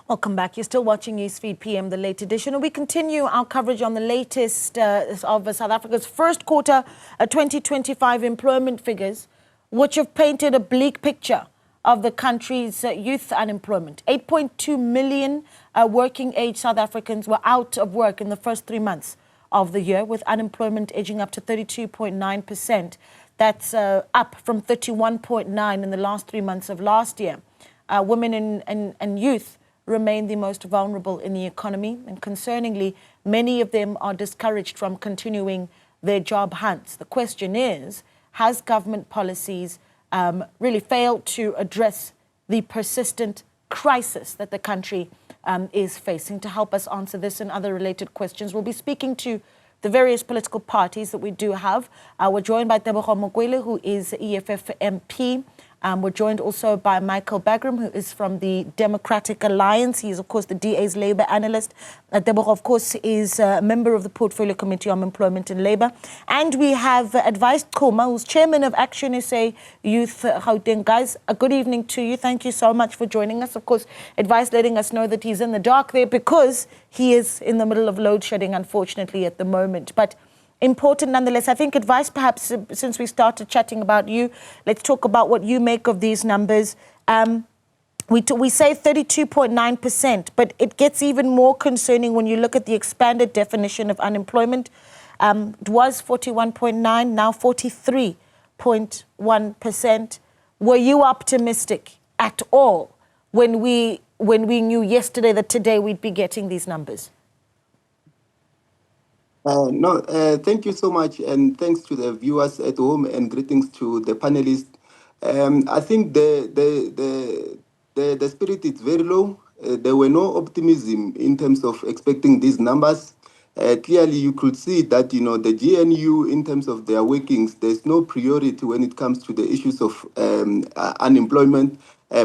Welcome back. You're still watching Newsfeed PM, the late edition. And we continue our coverage on the latest of South Africa's first quarter 2025 employment figures, which have painted a bleak picture of the country's youth unemployment. 8.2 million working-age South Africans were out of work in the first 3 months of the year, with unemployment edging up to 32.9%. That's up from 31.9% in the last 3 months of last year. Women and youth remain the most vulnerable in the economy, and concerningly, many of them are discouraged from continuing their job hunts. The question is, has government policies really failed to address the persistent crisis that the country is facing? To help us answer this and other related questions, we'll be speaking to the various political parties that we do have. We're joined by Jabu, who is EFF MP. We're joined also by Michael Bagram, who is from the Democratic Alliance. He is, of course, the DA's Labour analyst. Jabu, of course, is a member of the Portfolio Committee on Employment and Labour. And we have Advice Koma, who's chairman of Action SA Youth Gauteng. Guys, a good evening to you. Thank you so much for joining us. Of course, Advice letting us know that he's in the dark there because he is in the middle of load shedding, unfortunately, at the moment. But important nonetheless. I think Advice, perhaps since we started chatting about you, let's talk about what you make of these numbers. We say 32.9%, but it gets even more concerning when you look at the expanded definition of unemployment. It was 41.9, now 43.1%. Were you optimistic at all when we knew yesterday that today we'd be getting these numbers? No, thank you so much, and thanks to the viewers at home, and greetings to the panelists. I think the spirit is very low. There were no optimism in terms of expecting these numbers. Clearly, you could see that the GNU, in terms of their workings, there's no priority when it comes to the issues of unemployment.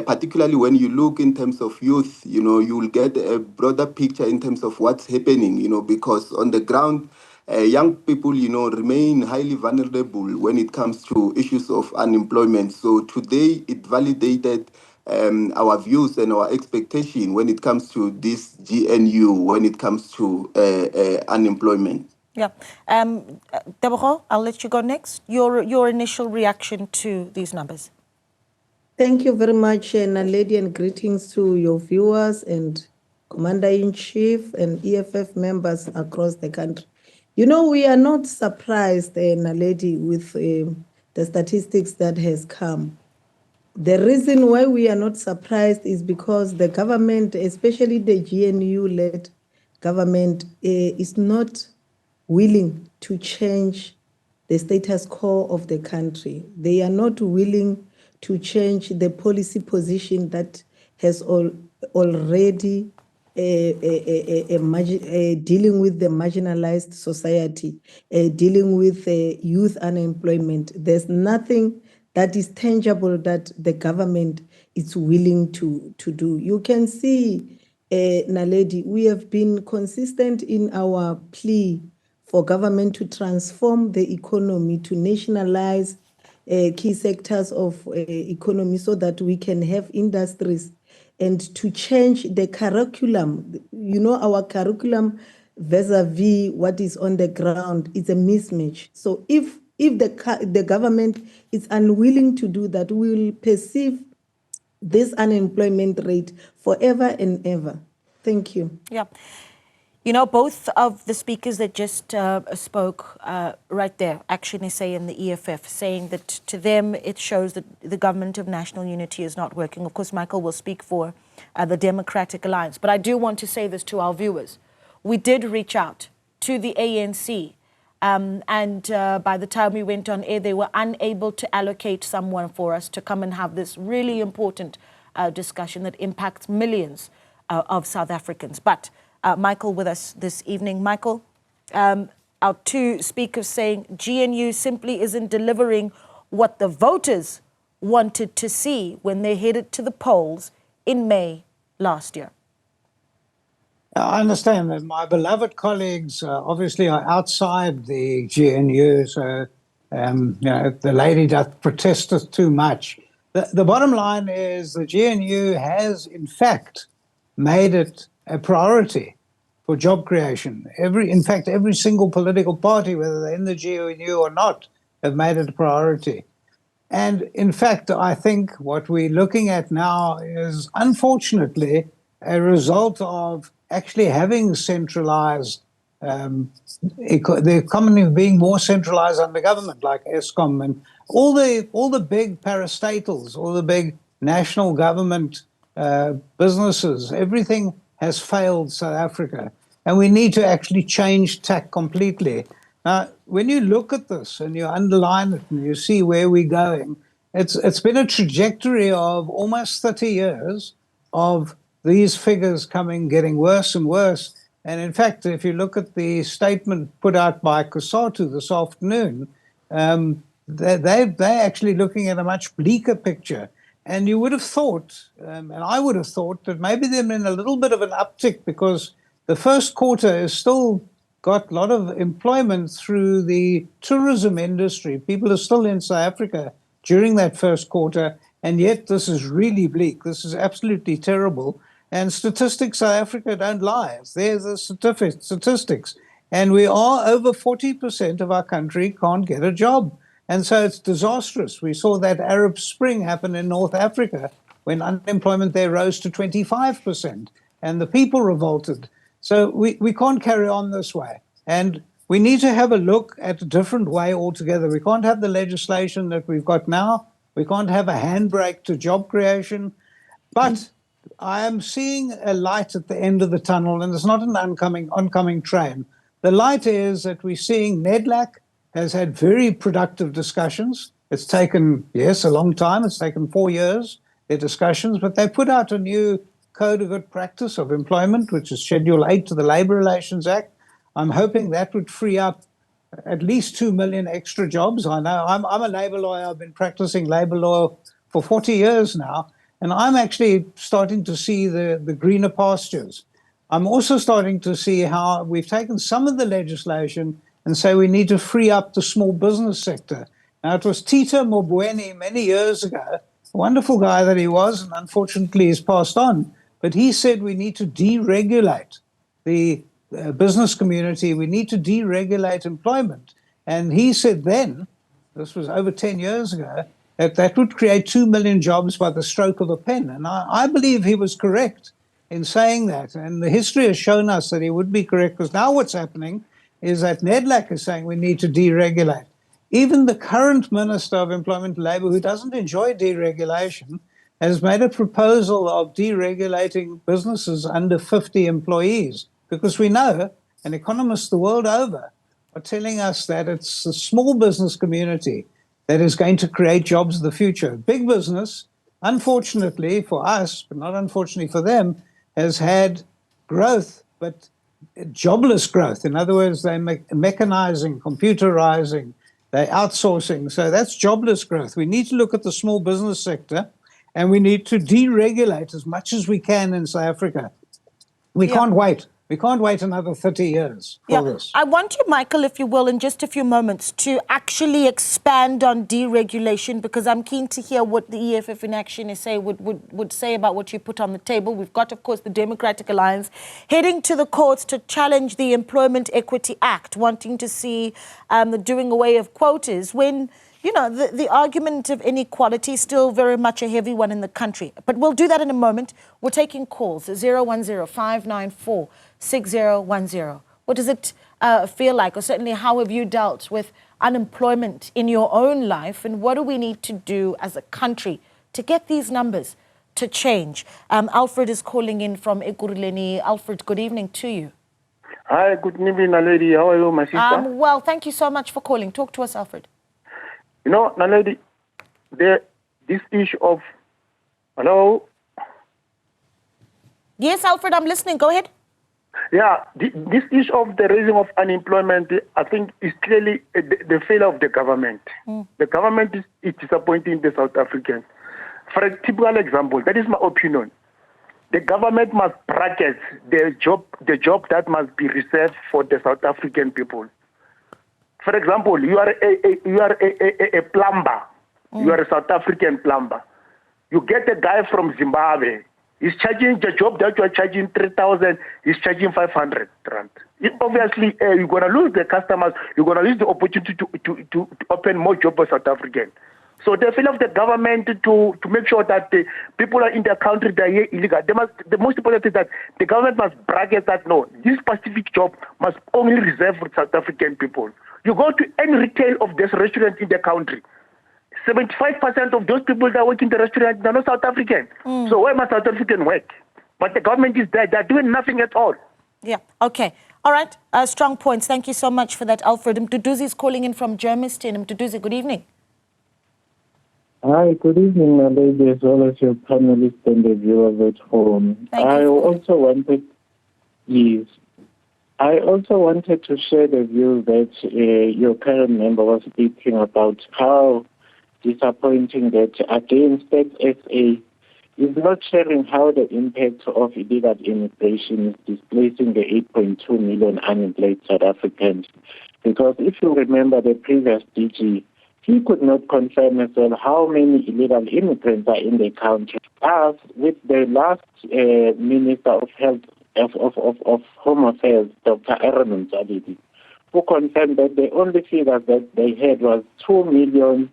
Particularly when you look in terms of youth, you will get a broader picture in terms of what's happening, because on the ground, young people, remain highly vulnerable when it comes to issues of unemployment. So today it validated our views and our expectation when it comes to this GNU, when it comes to unemployment. Yeah. Jabu, I'll let you go next. Your initial reaction to these numbers. Thank you very much, Naledi, and greetings to your viewers and Commander-in-Chief and EFF members across the country. We are not surprised, Naledi, with the statistics that has come. The reason why we are not surprised is because the government, especially the GNU-led government, is not willing to change the status quo of the country. They are not willing to change the policy position that has already dealing with the marginalized society, dealing with youth unemployment. There's nothing that is tangible that the government is willing to do. You can see, Naledi, we have been consistent in our plea for government to transform the economy, to nationalize key sectors of economy so that we can have industries, and to change the curriculum. Our curriculum vis-a-vis what is on the ground is a mismatch. So if the government is unwilling to do that, we will perceive this unemployment rate forever and ever. Thank you. Yeah. Both of the speakers that just spoke right there, Action SA and the EFF, saying that to them it shows that the government of national unity is not working. Of course, Michael will speak for the Democratic Alliance. But I do want to say this to our viewers. We did reach out to the ANC, and by the time we went on air, they were unable to allocate someone for us to come and have this really important discussion that impacts millions of South Africans. But Michael with us this evening. Michael, our two speakers saying GNU simply isn't delivering what the voters wanted to see when they headed to the polls in May last year. I understand that my beloved colleagues obviously are outside the GNU, so the lady doth protesteth too much. The bottom line is the GNU has, in fact, made it a priority for job creation. In fact, every single political party, whether they're in the GNU or not, have made it a priority. And in fact, I think what we're looking at now is, unfortunately, a result of actually having centralized, the economy being more centralized under government, like ESCOM and all the big parastatals, all the big national government businesses. Everything has failed South Africa, and we need to actually change tack completely. Now, when you look at this and you underline it and you see where we're going, it's been a trajectory of almost 30 years of these figures getting worse and worse. And in fact, if you look at the statement put out by COSATU this afternoon, they're actually looking at a much bleaker picture. And you would have thought, and I would have thought, that maybe they're in a little bit of an uptick because the first quarter is still got a lot of employment through the tourism industry. People are still in South Africa during that first quarter, and yet this is really bleak. This is absolutely terrible. And statistics, South Africa don't lie. There's the statistics. And we are over 40% of our country can't get a job. And so it's disastrous. We saw that Arab Spring happen in North Africa when unemployment there rose to 25%, and the people revolted. So we can't carry on this way. And we need to have a look at a different way altogether. We can't have the legislation that we've got now. We can't have a handbrake to job creation. But I am seeing a light at the end of the tunnel, and it's not an oncoming train. The light is that we're seeing NEDLAC has had very productive discussions. It's taken, yes, a long time. It's taken 4 years, their discussions, but they put out a new Code of Good Practice of Employment, which is Schedule 8 to the Labour Relations Act. I'm hoping that would free up at least 2 million extra jobs. I know I'm a labour lawyer. I've been practicing labour law for 40 years now, and I'm actually starting to see the greener pastures. I'm also starting to see how we've taken some of the legislation and say we need to free up the small business sector. Now, it was Tito Mboweni many years ago, a wonderful guy that he was, and unfortunately he's passed on, but he said we need to deregulate the business community, we need to deregulate employment. And he said then, this was over 10 years ago, that would create 2 million jobs by the stroke of a pen. And I believe he was correct in saying that. And the history has shown us that he would be correct, because now what's happening is that NEDLAC is saying we need to deregulate. Even the current Minister of Employment and Labour, who doesn't enjoy deregulation, has made a proposal of deregulating businesses under 50 employees, because we know, and economists the world over are telling us that it's the small business community that is going to create jobs in the future. Big business, unfortunately for us, but not unfortunately for them, has had growth, but jobless growth. In other words, they're mechanizing, computerizing, they're outsourcing. So that's jobless growth. We need to look at the small business sector, and we need to deregulate as much as we can in South Africa. We can't wait. We can't wait another 30 years for this. I want you, Michael, if you will, in just a few moments, to actually expand on deregulation, because I'm keen to hear what the EFF in Action would say about what you put on the table. We've got, of course, the Democratic Alliance heading to the courts to challenge the Employment Equity Act, wanting to see the doing away of quotas when, you know, the argument of inequality is still very much a heavy one in the country. But we'll do that in a moment. We're taking calls, 010-594-6010. What does it feel like, or certainly how have you dealt with unemployment in your own life, and what do we need to do as a country to get these numbers to change? Alfred is calling in from Ekurhuleni. Alfred, good evening to you. Hi, good evening, Naledi. How are you, my sister? Well, thank you so much for calling. Talk to us, Alfred. You know, Naledi, this issue of... Hello? Yes, Alfred, I'm listening. Go ahead. Yeah, this issue of the raising of unemployment, I think, is clearly the failure of the government. The government is disappointing the South Africans. For a typical example, that is my opinion. The government must bracket the job that must be reserved for the South African people. For example, you are a plumber. You are a South African plumber. You get a guy from Zimbabwe. He's charging the job that you are charging 3,000, he's charging 500 rand. Obviously, you're going to lose the customers, you're going to lose the opportunity to open more jobs for South Africans. So the fail of the government to make sure that the people are in the country that are illegal. The most important is that the government must bracket that no, this specific job must only reserve for South African people. You go to any retail of this restaurant in the country, 75% of those people that work in the restaurant are not South African. So where must South African work? But the government is there. They're doing nothing at all. Yeah, okay. All right, strong points. Thank you so much for that, Alfred. Mduduzi is calling in from Germiston. Mduduzi, good evening. Hi, good evening, my lady, as well as your panelists and the viewers at home. I also wanted to share the view that your current member was speaking about how disappointing that, again, State SA is not sharing how the impact of illegal immigration is displacing the 8.2 million unemployed South Africans. Because if you remember the previous DG, he could not confirm as well how many illegal immigrants are in the country. As with the last Minister of Health of Home Affairs, Dr. Aaron Mzalidi, who confirmed that the only figures that they had was 2 million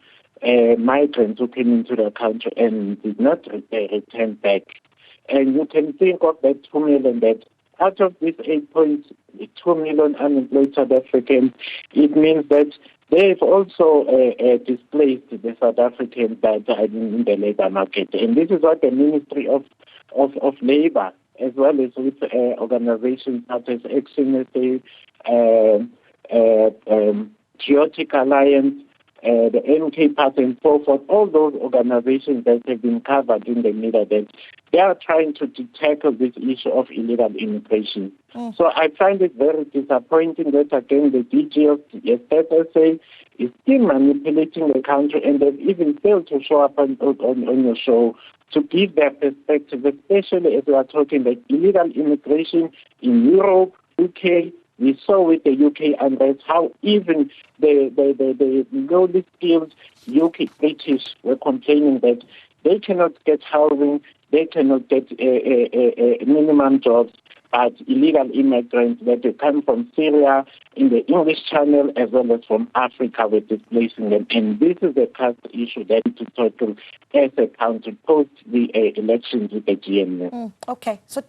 migrants who came into the country and did not return back. And you can think of that 2 million that out of this 8.2 million unemployed South Africans, it means that they've also displaced the South Africans that are in the labor market. And this is what the Ministry of Labor, as well as with organizations such as Action SA, Chaotic Alliance, the MK Party and so forth, all those organizations that have been covered in the media, that they are trying to tackle this issue of illegal immigration. So I find it very disappointing that, again, the DG of SA is still manipulating the country, and they've even failed to show up on your show to give their perspective, especially as we are talking about illegal immigration in Europe, UK. We saw with the UK unrest how even the lowly skilled UK British were complaining that they cannot get housing, they cannot get minimum jobs, but illegal immigrants that come from Syria, in the English Channel, as well as from Africa, were displacing them. And this is a cast issue that to tackle as a country post the elections with the GNU. Okay, so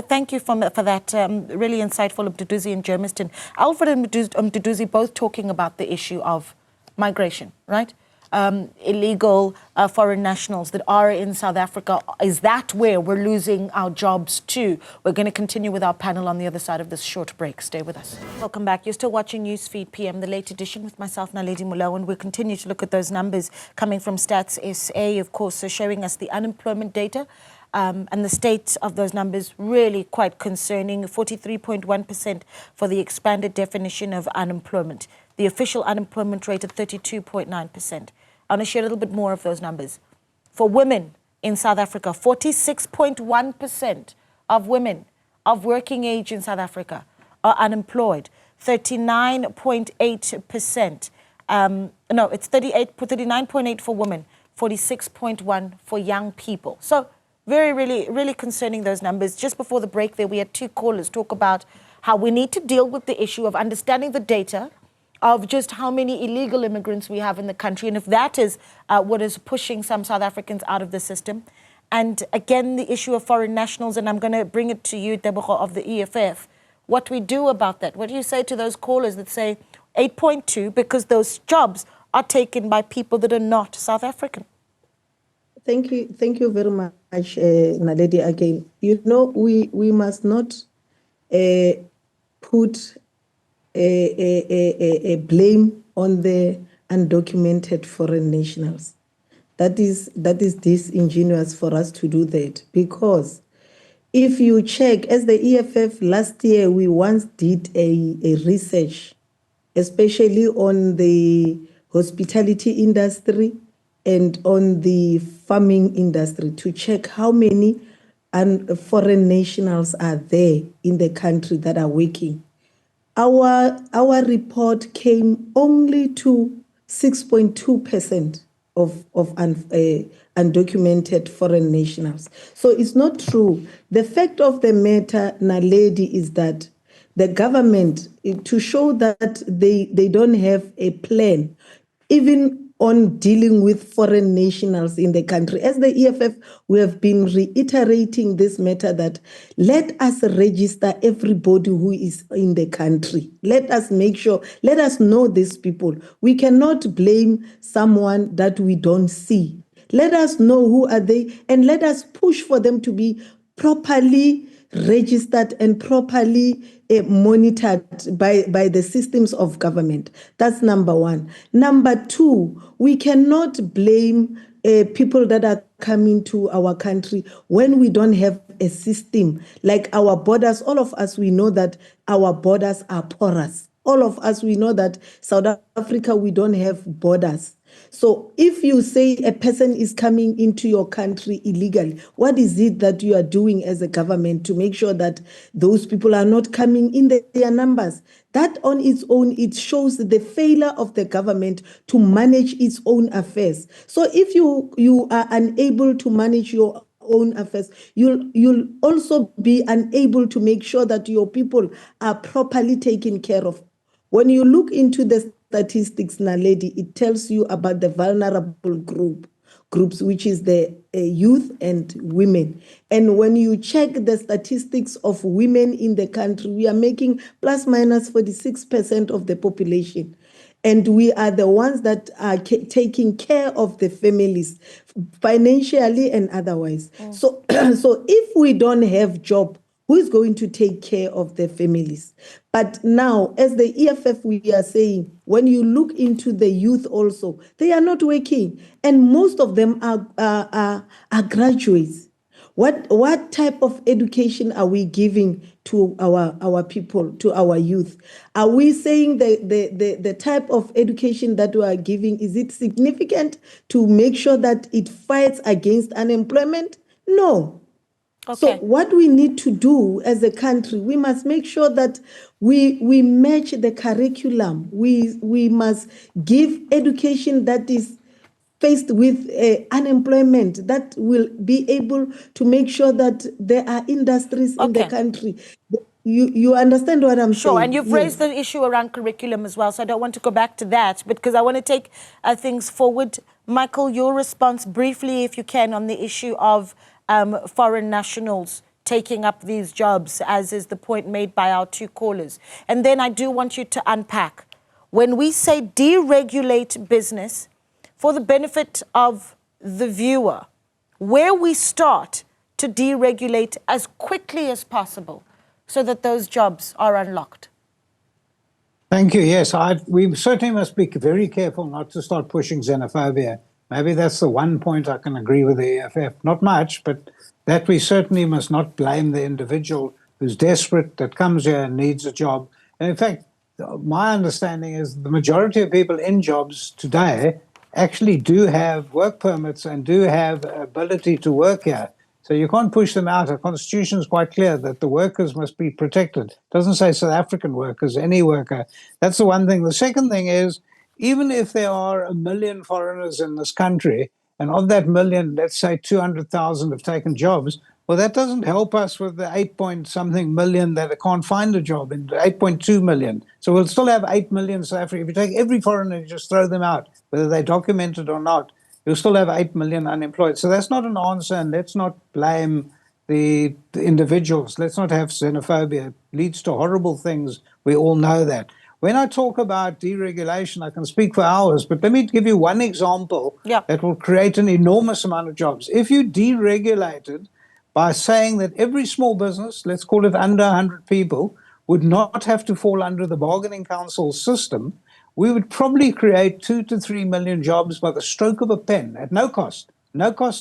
thank you for that really insightful Mduduzi and Germiston. Alfred and Mduduzi both talking about the issue of migration, right? Illegal foreign nationals that are in South Africa. Is that where we're losing our jobs too? We're going to continue with our panel on the other side of this short break. Stay with us. Welcome back. You're still watching Newsfeed PM, the late edition with myself, Naledi Mulao, and we'll continue to look at those numbers coming from Stats SA, of course, so showing us the unemployment data. And the state of those numbers really quite concerning. 43.1% for the expanded definition of unemployment. The official unemployment rate at 32.9%. I want to share a little bit more of those numbers. For women in South Africa, 46.1% of women of working age in South Africa are unemployed. 39.8%. No, it's 39.8 for women, 46.1 for young people. So very, really concerning, those numbers. Just before the break there, we had two callers talk about how we need to deal with the issue of understanding the data of just how many illegal immigrants we have in the country, and if that is what is pushing some South Africans out of the system. And again, the issue of foreign nationals, and I'm going to bring it to you, Tebogo, of the EFF. What we do about that? What do you say to those callers that say 8.2 because those jobs are taken by people that are not South African? Thank you very much, Naledi. Again, you know, we must not put a blame on the undocumented foreign nationals. That is disingenuous for us to do that, because if you check, as the EFF last year, we once did a research, especially on the hospitality industry and on the farming industry, to check how many foreign nationals are there in the country that are working. Our report came only to 6.2% undocumented foreign nationals. So it's not true. The fact of the matter, Naledi, is that the government, to show that they don't have a plan, even on dealing with foreign nationals in the country. As the EFF, we have been reiterating this matter that let us register everybody who is in the country. Let us make sure, let us know these people. We cannot blame someone that we don't see. Let us know who are they, and let us push for them to be properly registered and properly monitored by the systems of government. That's number one. Number two, we cannot blame people that are coming to our country when we don't have a system. Like our borders, all of us, we know that our borders are porous. All of us, we know that South Africa, we don't have borders. So if you say a person is coming into your country illegally, what is it that you are doing as a government to make sure that those people are not coming in their numbers? That on its own, it shows the failure of the government to manage its own affairs. So if you are unable to manage your own affairs, you'll also be unable to make sure that your people are properly taken care of. When you look into the statistics, Naledi, it tells you about the vulnerable groups, which is the youth and women. And when you check the statistics of women in the country, we are making plus minus 46% of the population. And we are the ones that are taking care of the families financially and otherwise. So, so if we don't have job, who is going to take care of their families? But now, as the EFF, we are saying, when you look into the youth also, they are not working. And most of them are graduates. What type of education are we giving to our people, to our youth? Are we saying the type of education that we are giving, is it significant to make sure that it fights against unemployment? No. Okay. So what we need to do as a country, we must make sure that we match the curriculum. We must give education that is faced with unemployment, that will be able to make sure that there are industries in the Okay. country. You understand what I'm saying? Sure, and you've Yes. raised the issue around curriculum as well, so I don't want to go back to that, because I want to take things forward. Michael, your response briefly, if you can, on the issue of foreign nationals taking up these jobs, as is the point made by our two callers. And then I do want you to unpack. When we say deregulate business for the benefit of the viewer, where we start to deregulate as quickly as possible so that those jobs are unlocked. Thank you. Yes, we certainly must be very careful not to start pushing xenophobia. Maybe that's the one point I can agree with the EFF. Not much, but that we certainly must not blame the individual who's desperate, that comes here and needs a job. And in fact, my understanding is the majority of people in jobs today actually do have work permits and do have ability to work here. So you can't push them out. Our constitution is quite clear that the workers must be protected. It doesn't say South African workers, any worker. That's the one thing. The second thing is, even if there are 1 million foreigners in this country, and of that million, let's say 200,000 have taken jobs, well, that doesn't help us with the 8-point-something million that can't find a job, in 8.2 million. So we'll still have 8 million South Africa. If you take every foreigner and just throw them out, whether they're documented or not, you'll still have 8 million unemployed. So that's not an answer, and let's not blame the individuals. Let's not have xenophobia. It leads to horrible things. We all know that. When I talk about deregulation, I can speak for hours, but let me give you one example that will create an enormous amount of jobs. If you deregulated by saying that every small business, let's call it under 100 people, would not have to fall under the bargaining council system, we would probably create 2 to 3 million jobs by the stroke of a pen at no cost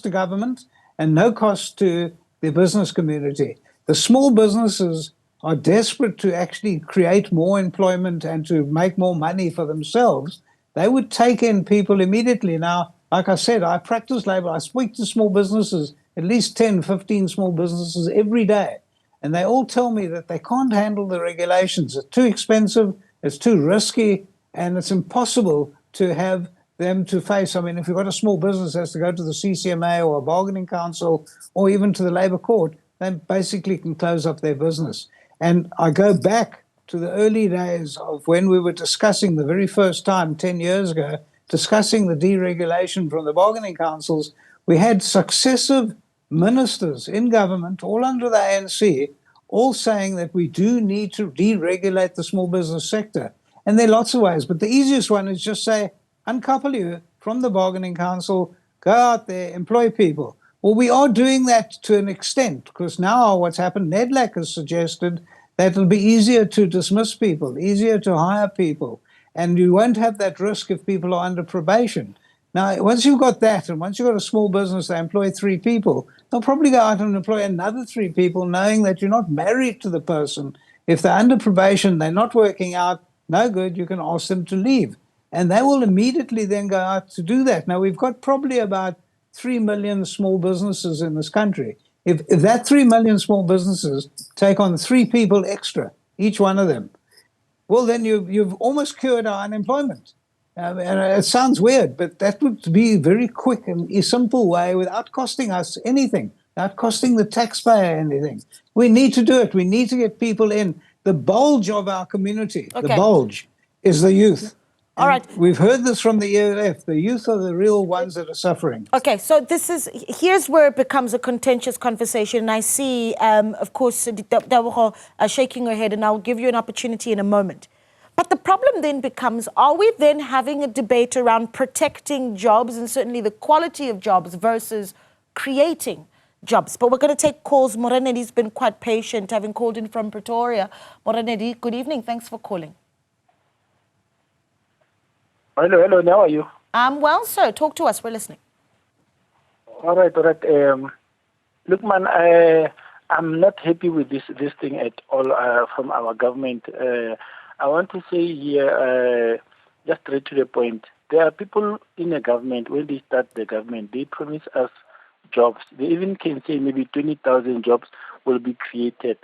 to government and no cost to the business community. The small businesses are desperate to actually create more employment and to make more money for themselves. They would take in people immediately. Now, like I said, I practice labor. I speak to small businesses, at least 10, 15 small businesses every day. And they all tell me that they can't handle the regulations. It's too expensive, it's too risky, and it's impossible to have them to face. I mean, if you've got a small business that has to go to the CCMA or a bargaining council or even to the Labour Court, they basically can close up their business. And I go back to the early days of when we were discussing the very first time, 10 years ago, discussing the deregulation from the bargaining councils. We had successive ministers in government, all under the ANC, all saying that we do need to deregulate the small business sector. And there are lots of ways, but the easiest one is just say, uncouple you from the bargaining council, go out there, employ people. Well, we are doing that to an extent, because now what's happened, NEDLAC has suggested that it'll be easier to dismiss people, easier to hire people, and you won't have that risk if people are under probation. Now, once you've got that, and once you've got a small business that employ 3 people, they'll probably go out and employ another 3 people, knowing that you're not married to the person. If they're under probation, they're not working out, no good, you can ask them to leave. And they will immediately then go out to do that. Now, we've got probably about 3 million small businesses in this country. If that 3 million small businesses take on 3 people extra, each one of them, well, then you've almost cured our unemployment. And it sounds weird, but that would be a very quick and a simple way without costing us anything, without costing the taxpayer anything. We need to do it. We need to get people in. The bulge of our community, the bulge, is the youth. All right. We've heard this from the ELF. The youth are the real ones that are suffering. Okay, so here's where it becomes a contentious conversation. And I see, of course, Dawogo shaking her head, and I'll give you an opportunity in a moment. But the problem then becomes, are we then having a debate around protecting jobs and certainly the quality of jobs versus creating jobs? But we're going to take calls. Morenedi's been quite patient, having called in from Pretoria. Morenedi, good evening. Thanks for calling. Hello, how are you? I'm well, sir. Talk to us. We're listening. All right. Look, man, I'm not happy with this thing at all from our government. I want to say here, just straight to the point, there are people in the government, when they start the government, they promise us jobs. They even can say maybe 20,000 jobs will be created.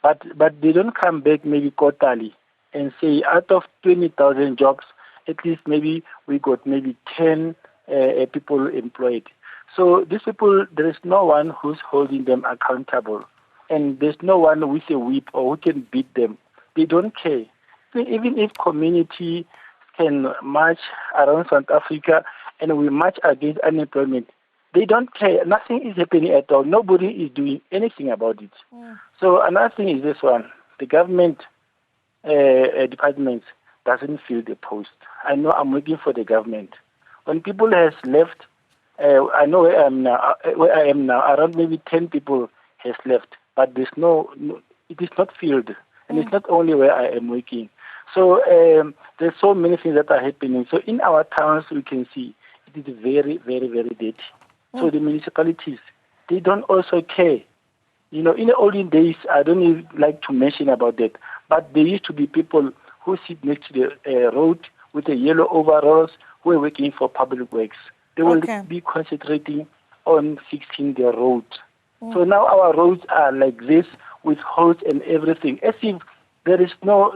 But they don't come back maybe quarterly and say out of 20,000 jobs, at least maybe we got maybe 10 people employed. So these people, there is no one who's holding them accountable. And there's no one with a whip or who can beat them. They don't care. Even if community can march around South Africa and we march against unemployment, they don't care. Nothing is happening at all. Nobody is doing anything about it. So another thing is this one. The government departments doesn't fill the post. I know I'm working for the government. When people has left, I know where I am now, around maybe 10 people has left, but there's it is not filled. And it's not only where I am working. So there's so many things that are happening. So in our towns, we can see it is very, very, very dirty. So the municipalities, they don't also care. You know, in the olden days, I don't even like to mention about that, but there used to be people who sit next to the road with the yellow overalls who are working for public works. They will be concentrating on fixing the road. So now our roads are like this with holes and everything, as if there's no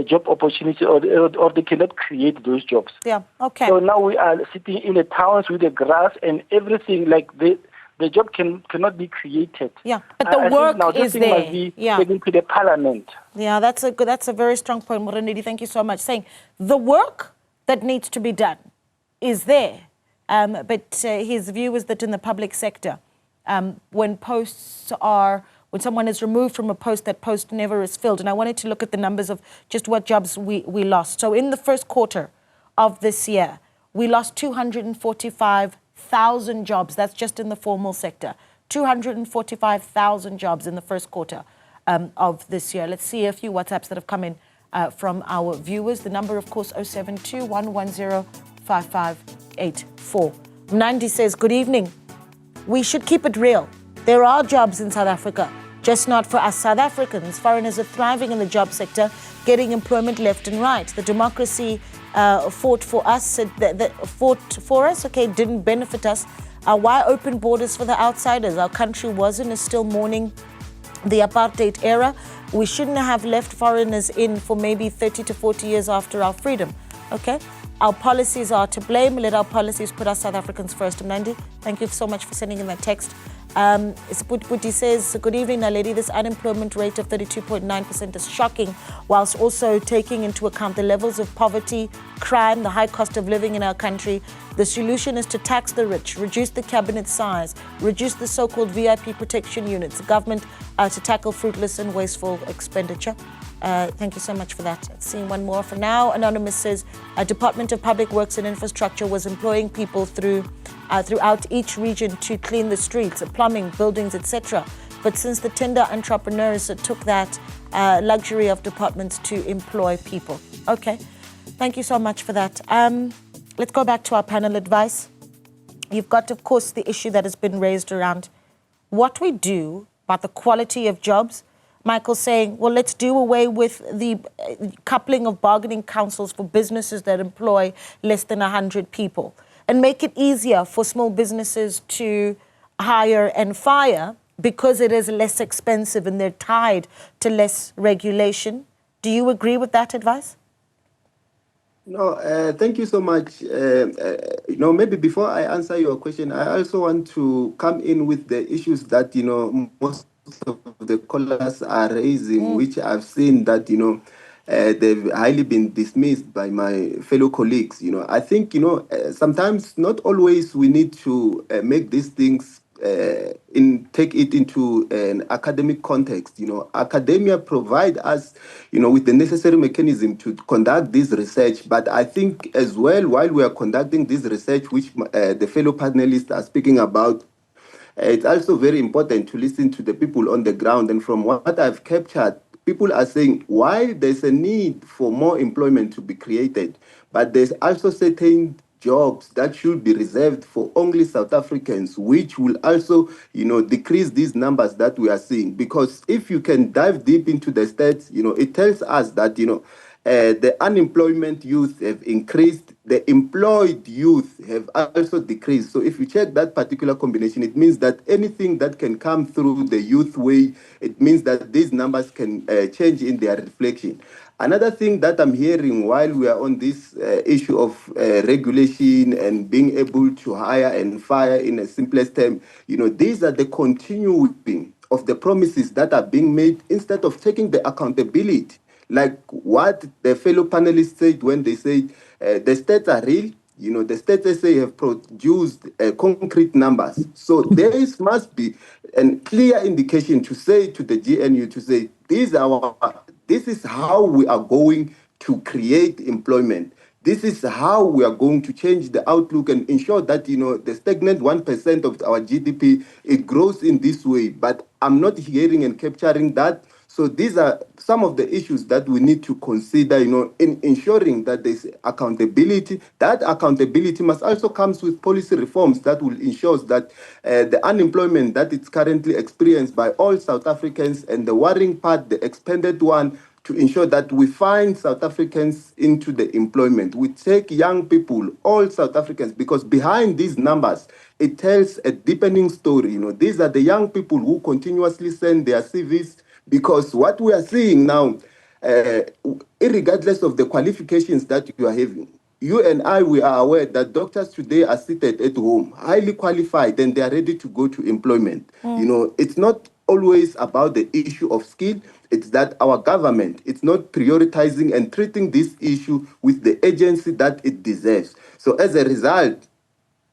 job opportunity or they cannot create those jobs. Yeah, okay. So now we are sitting in the towns with the grass and everything, like the job cannot be created. Yeah, but the work is there. Must be taken to the parliament. Yeah, that's a very strong point, Morenedi. Thank you so much. Saying the work that needs to be done is there, but his view is that in the public sector, when someone is removed from a post, that post never is filled. And I wanted to look at the numbers of just what jobs we lost. So in the first quarter of this year, we lost 245,000 jobs. That's just in the formal sector. 245,000 jobs in the first quarter of this year. Let's see a few WhatsApps that have come in from our viewers. The number, of course, 072-110-5584. Nandi says, good evening. We should keep it real. There are jobs in South Africa, just not for us South Africans. Foreigners are thriving in the job sector, getting employment left and right. The democracy fought for us, didn't benefit us. Why open borders for the outsiders? Our country was and is still mourning the apartheid era. We shouldn't have left foreigners in for maybe 30 to 40 years after our freedom. Okay. our policies are to blame. Let our policies put us South Africans first. Mnandi, thank you so much for sending in that text. Puti says, good evening, Naledi. This unemployment rate of 32.9% is shocking, whilst also taking into account the levels of poverty, crime, the high cost of living in our country. The solution is to tax the rich, reduce the cabinet size, reduce the so-called VIP protection units, the government to tackle fruitless and wasteful expenditure. Thank you so much for that. Seeing one more for now. Anonymous says, Department of Public Works and Infrastructure was employing people throughout each region to clean the streets, plumbing, buildings, etc. But since the tender entrepreneurs took that luxury of departments to employ people. Okay, thank you so much for that. Let's go back to our panel advice. You've got, of course, the issue that has been raised around what we do about the quality of jobs. Michael saying, well, let's do away with the coupling of bargaining councils for businesses that employ less than 100 people and make it easier for small businesses to hire and fire because it is less expensive and they're tied to less regulation. Do you agree with that advice? No, thank you so much. Maybe before I answer your question, I also want to come in with the issues that, most of the callers are raising, which I've seen that, they've highly been dismissed by my fellow colleagues. I think, sometimes not always we need to make these things take it into an academic context. Academia provide us, with the necessary mechanism to conduct this research. But I think as well, while we are conducting this research, which the fellow panelists are speaking about, it's also very important to listen to the people on the ground. And from what I've captured, people are saying, while there's a need for more employment to be created, but there's also certain jobs that should be reserved for only South Africans, which will also, decrease these numbers that we are seeing. Because if you can dive deep into the stats, it tells us that, the unemployment youth have increased, the employed youth have also decreased. So if you check that particular combination, it means that anything that can come through the youth way, it means that these numbers can change in their reflection. Another thing that I'm hearing while we are on this issue of regulation and being able to hire and fire in a simplest term, these are the continuing of the promises that are being made instead of taking the accountability. Like what the fellow panelists said when they said the stats are real, the stats say have produced concrete numbers. So there must be a clear indication to say to the GNU to say, this is how we are going to create employment. This is how we are going to change the outlook and ensure that, the stagnant 1% of our GDP, it grows in this way. But I'm not hearing and capturing that. So these are some of the issues that we need to consider, in ensuring that there's accountability. That accountability must also come with policy reforms that will ensure that the unemployment that is currently experienced by all South Africans and the worrying part, the expanded one, to ensure that we find South Africans into the employment. We take young people, all South Africans, because behind these numbers, it tells a deepening story. These are the young people who continuously send their CVs. Because what we are seeing now, regardless of the qualifications that you are having, you and I, we are aware that doctors today are seated at home, highly qualified, and they are ready to go to employment. It's not always about the issue of skill. It's that our government, it's not prioritizing and treating this issue with the agency that it deserves. So as a result,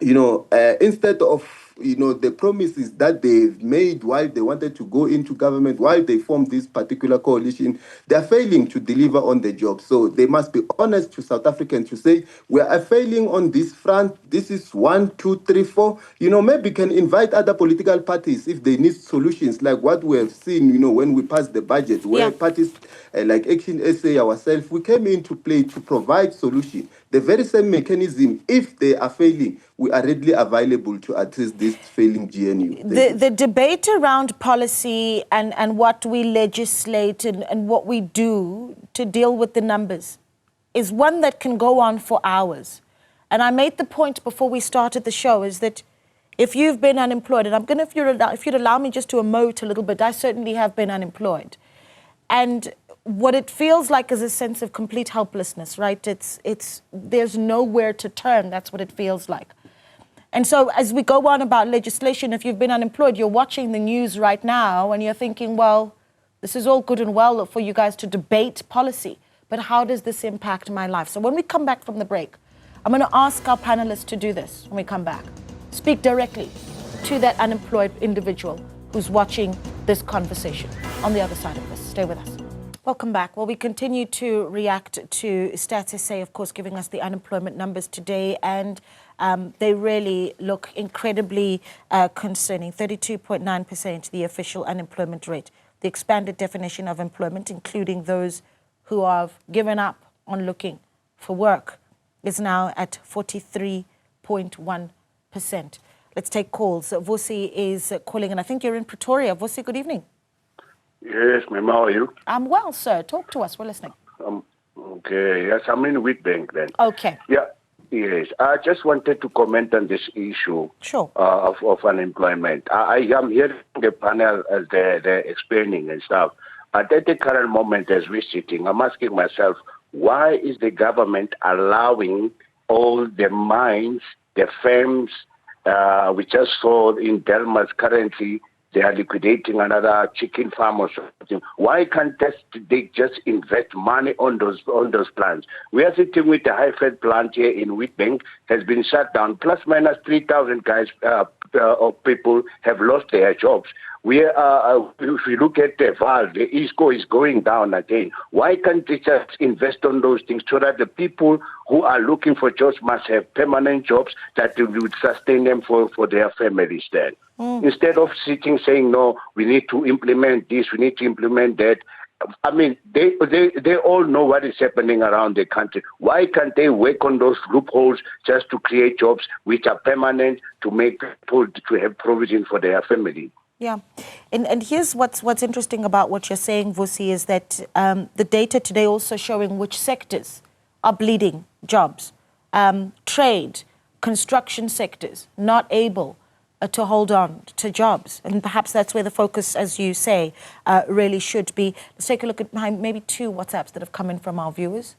instead of the promises that they've made while they wanted to go into government, while they formed this particular coalition, they're failing to deliver on the job. So they must be honest to South Africans to say, we are failing on this front. This is 1, 2, 3, 4. Maybe can invite other political parties if they need solutions, like what we have seen, when we passed the budget, where parties like Action SA, ourselves, we came into play to provide solution. The very same mechanism, if they are failing, we are readily available to address this failing GNU. The debate around policy and what we legislate and what we do to deal with the numbers is one that can go on for hours. And I made the point before we started the show is that if you've been unemployed, and I'm going to, if you'd allow me just to emote a little bit, I certainly have been unemployed. And what it feels like is a sense of complete helplessness, right? There's nowhere to turn. That's what it feels like. And so as we go on about legislation, if you've been unemployed, you're watching the news right now and you're thinking, well, this is all good and well for you guys to debate policy, but how does this impact my life? So when we come back from the break, I'm going to ask our panelists to do this when we come back. Speak directly to that unemployed individual who's watching this conversation on the other side of this. Stay with us. Welcome back. Well, we continue to react to Stats SA, of course, giving us the unemployment numbers today, and they really look incredibly concerning. 32.9%, the official unemployment rate. The expanded definition of employment, including those who have given up on looking for work, is now at 43.1%. Let's take calls. Vusi is calling, and I think you're in Pretoria. Vusi, good evening. Yes, ma'am, how are you? I'm well, sir. Talk to us. We're listening. Okay, yes, I'm in Witbank then. Okay. Yeah, yes. I just wanted to comment on this issue Sure. of unemployment. I am hearing the panel as they're explaining and stuff. But at the current moment as we're sitting, I'm asking myself, why is the government allowing all the mines, the firms, we just saw in Delmas currently, they are liquidating another chicken farm or something. Why can't they just invest money on those plants? We are sitting with the high-fed plant here in Witbank, has been shut down, plus minus 3,000 guys of people have lost their jobs. If we look at the VAL, the ISCO is going down again. Why can't they just invest on those things so that the people who are looking for jobs must have permanent jobs that would sustain them for their families then? Instead of sitting saying, no, we need to implement this, we need to implement that. I mean, they all know what is happening around the country. Why can't they work on those loopholes just to create jobs which are permanent to make people to have provision for their family? Yeah. And here's what's interesting about what you're saying, Vusi, is that the data today also showing which sectors are bleeding jobs. Trade, construction sectors, not able to hold on to jobs. And perhaps that's where the focus, as you say, really should be. Let's take a look at maybe two WhatsApps that have come in from our viewers.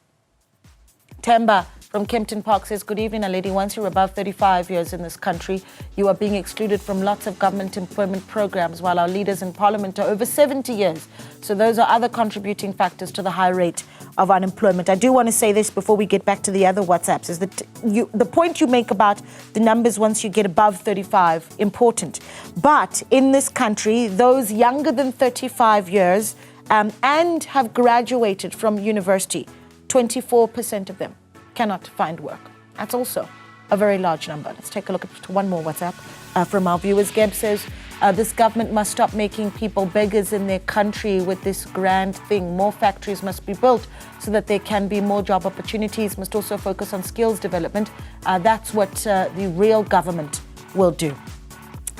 Temba from Kempton Park says, good evening, a lady. Once you're above 35 years in this country, you are being excluded from lots of government employment programs, while our leaders in parliament are over 70 years. So those are other contributing factors to the high rate of unemployment. I do want to say this before we get back to the other WhatsApps, is that the point you make about the numbers once you get above 35, important. But in this country, those younger than 35 years and have graduated from university, 24% of them cannot find work. That's also a very large number. Let's take a look at one more WhatsApp from our viewers. Geb says, this government must stop making people beggars in their country with this grand thing. More factories must be built so that there can be more job opportunities, must also focus on skills development. That's what the real government will do.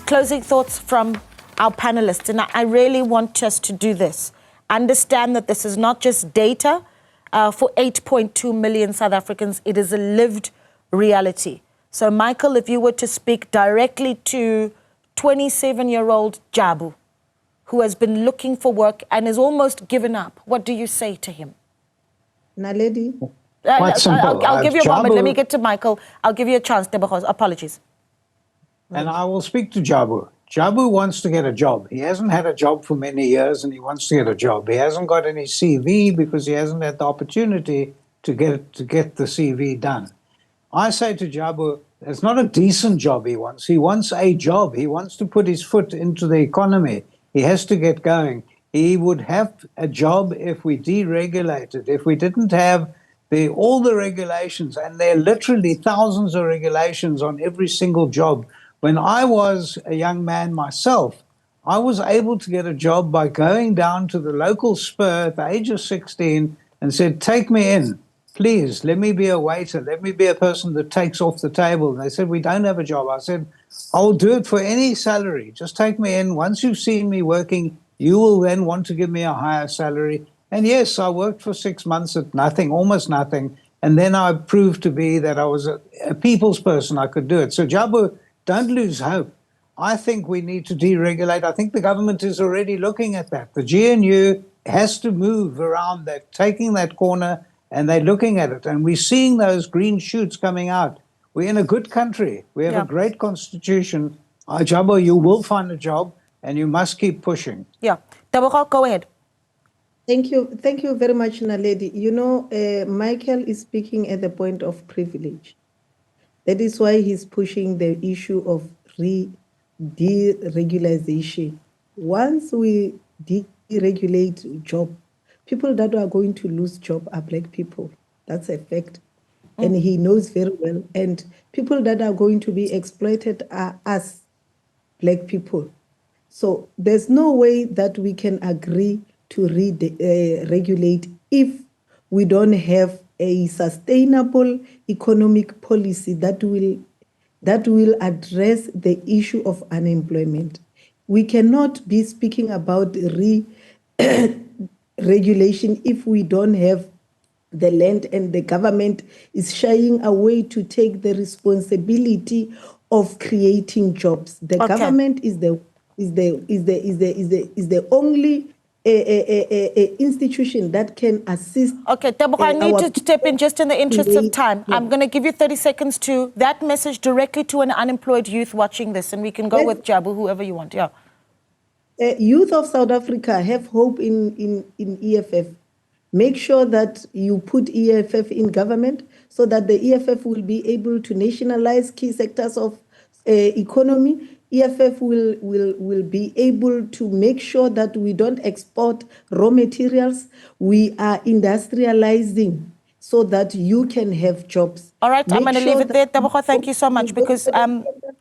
Closing thoughts from our panelists. And I really want us to do this. Understand that this is not just data. For 8.2 million South Africans, it is a lived reality. So, Michael, if you were to speak directly to 27-year-old Jabu, who has been looking for work and is almost given up, what do you say to him? Naledi? Quite simple. I'll give you a moment. Jabu, Let me get to Michael. I'll give you a chance, Debachos. Apologies. and I will speak to Jabu. Jabu wants to get a job. He hasn't had a job for many years, and he wants to get a job. He hasn't got any CV because he hasn't had the opportunity to get the CV done. I say to Jabu, it's not a decent job he wants. He wants a job. He wants to put his foot into the economy. He has to get going. He would have a job if we deregulated, if we didn't have all the regulations, and there are literally thousands of regulations on every single job. When I was a young man myself, I was able to get a job by going down to the local Spur at the age of 16 and said, take me in, please, let me be a waiter, let me be a person that takes off the table. And they said, we don't have a job. I said, I'll do it for any salary. Just take me in. Once you've seen me working, you will then want to give me a higher salary. And yes, I worked for 6 months at nothing, almost nothing. And then I proved to be that I was a people's person. I could do it. So Jabu, don't lose hope. I think we need to deregulate. I think the government is already looking at that. The GNU has to move around that, taking that corner, and they're looking at it. And we're seeing those green shoots coming out. We're in a good country. We have a great constitution. Jabu, you will find a job, and you must keep pushing. Yeah. Tebogo, go ahead. Thank you very much, Naledi. You know, Michael is speaking at the point of privilege. That is why he's pushing the issue of deregulation. Once we deregulate job, people that are going to lose job are black people. That's a fact. And he knows very well. And people that are going to be exploited are us, black people. So there's no way that we can agree to regulate if we don't have a sustainable economic policy that will address the issue of unemployment. We cannot be speaking about regulation if we don't have the land, and the government is shying away to take the responsibility of creating jobs. The government is the only institution that can assist. Okay, Tebogo, I need to step in just in the interest of time. I'm going to give you 30 seconds to that message directly to an unemployed youth watching this, and we can go with Jabu, whoever you want. Yeah. Youth of South Africa have hope in EFF. Make sure that you put EFF in government so that the EFF will be able to nationalize key sectors of economy. EFF will be able to make sure that we don't export raw materials. We are industrializing so that you can have jobs. All right, I'm going to leave it there. Tebogo, thank you so much because,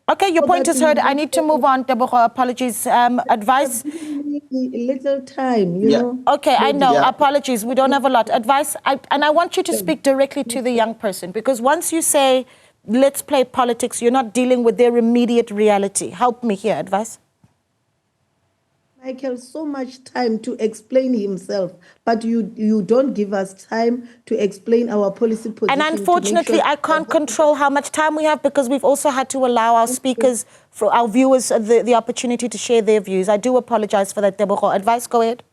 okay, your point is heard. I need to move on, Tebogo. Apologies. Advice? A little time, you know. Okay, I know. Apologies. We don't have a lot. Advice, and I want you to speak directly to the young person, because once you say, let's play politics, you're not dealing with their immediate reality. Help me here. Advice? Michael, so much time to explain himself, but you don't give us time to explain our policy position. And unfortunately, I can't control how much time we have, because we've also had to allow our speakers, for our viewers, the opportunity to share their views. I do apologize for that, Tebogo. Advice, go ahead.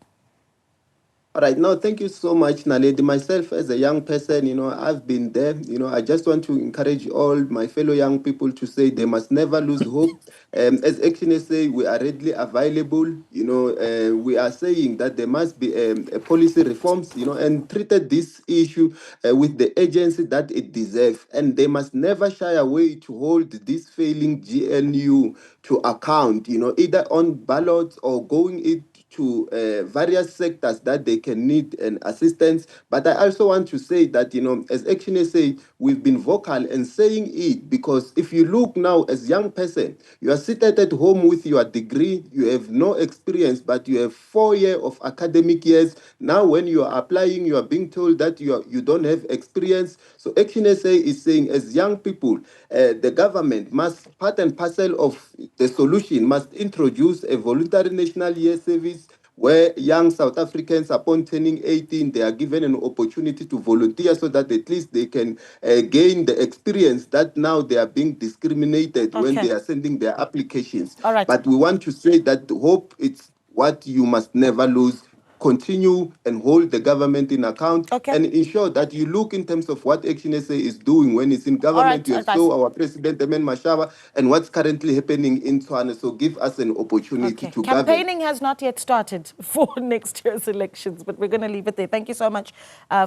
All right. No, thank you so much, Naledi. Myself, as a young person, I've been there. I just want to encourage all my fellow young people to say they must never lose hope. As Action SA, we are readily available. We are saying that there must be a policy reforms, and treated this issue with the urgency that it deserves. And they must never shy away to hold this failing GNU to account, either on ballots or going it to various sectors that they can need an assistance. But I also want to say that, as Action SA, we've been vocal and saying it, because if you look now as young person, you are seated at home with your degree, you have no experience, but you have 4 years of academic years. Now when you are applying, you are being told that you don't have experience. So Action SA is saying, as young people, the government must, part and parcel of the solution, must introduce a voluntary national year service where young South Africans, upon turning 18, they are given an opportunity to volunteer so that at least they can gain the experience that now they are being discriminated when they are sending their applications. All right. But we want to say that hope, it's what you must never lose. Continue and hold the government in account and ensure that you look in terms of what Action SA is doing when it's in government. You saw our President, Amen Mashaba, and what's currently happening in Tswana. So give us an opportunity to govern. Campaigning has not yet started for next year's elections, but we're going to leave it there. Thank you so much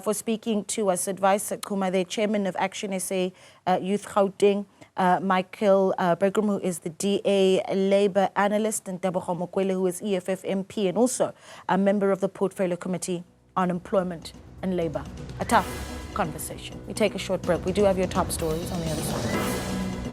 for speaking to us. Advice Kuma, the chairman of Action SA Youth Gauteng. Michael Bergum, who is the DA Labour analyst, and Tebogo Mokwele, who is EFF MP and also a member of the Portfolio Committee on Employment and Labour. A tough conversation. We take a short break. We do have your top stories on the other side.